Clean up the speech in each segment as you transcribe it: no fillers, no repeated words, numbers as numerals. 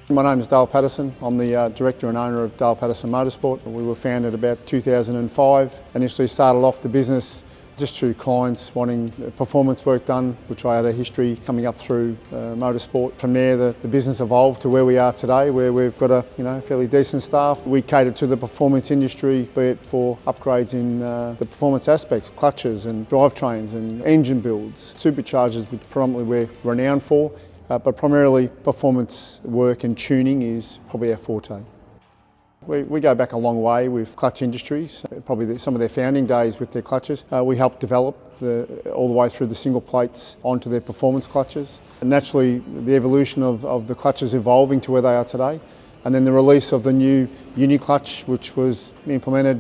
My name is Dale Patterson. I'm the director and owner of Patterson Motorsport. We were founded about 2005. Initially started off the business just through clients wanting performance work done, which I had a history coming up through motorsport. From there, the business evolved to where we are today, where we've got a fairly decent staff. We cater to the performance industry, be it for upgrades in the performance aspects, clutches and drivetrains and engine builds, superchargers, which predominantly we're renowned for. But primarily performance work and tuning is probably our forte. We go back a long way with Clutch Industries, probably some of their founding days with their clutches. We helped develop all the way through the single plates onto their performance clutches. And naturally, the evolution of the clutches evolving to where they are today. And then the release of the new UniClutch, which was implemented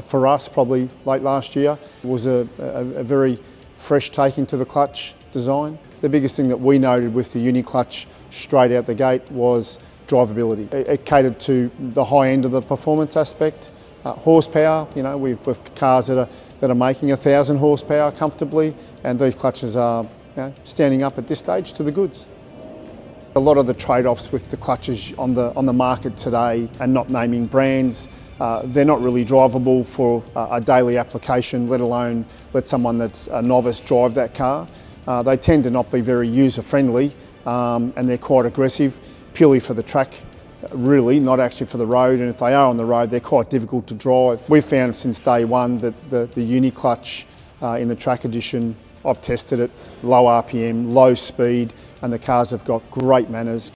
for us probably late last year, was a very fresh take into the clutch design. The biggest thing that we noted with the UniClutch straight out the gate was drivability. It catered to the high end of the performance aspect. Horsepower, we've cars that are making 1,000 horsepower comfortably, and these clutches are standing up at this stage to the goods. A lot of the trade-offs with the clutches on the market today, and not naming brands, they're not really drivable for a daily application, let alone let someone that's a novice drive that car. They tend to not be very user-friendly, and they're quite aggressive, purely for the track, really, not actually for the road. And if they are on the road, they're quite difficult to drive. We've found since day one that the UniClutch in the track edition, I've tested it, low RPM, low speed, and the cars have got great manners.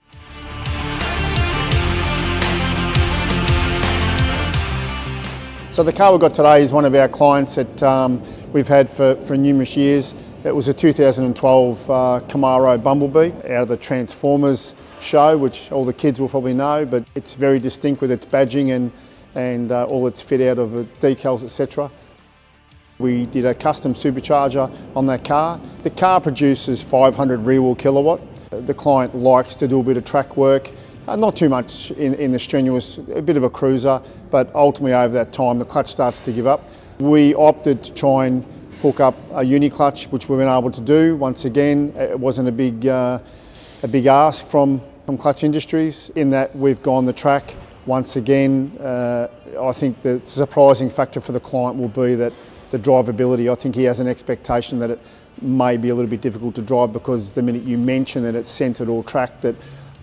So the car we've got today is one of our clients that we've had for numerous years. It was a 2012 Camaro Bumblebee out of the Transformers show, which all the kids will probably know, but it's very distinct with its badging and all its fit out of decals, etc. We did a custom supercharger on that car. The car produces 500 rear wheel kilowatt. The client likes to do a bit of track work, not too much in the strenuous, a bit of a cruiser, but ultimately over that time the clutch starts to give up. We opted to try and hook up a UniClutch, which we've been able to do. Once again, it wasn't a big ask from Clutch Industries in that we've gone the track. Once again, I think the surprising factor for the client will be that the drivability. I think he has an expectation that it may be a little bit difficult to drive because the minute you mention that it's centred or tracked, that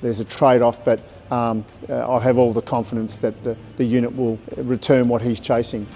there's a trade-off, but I have all the confidence that the unit will return what he's chasing.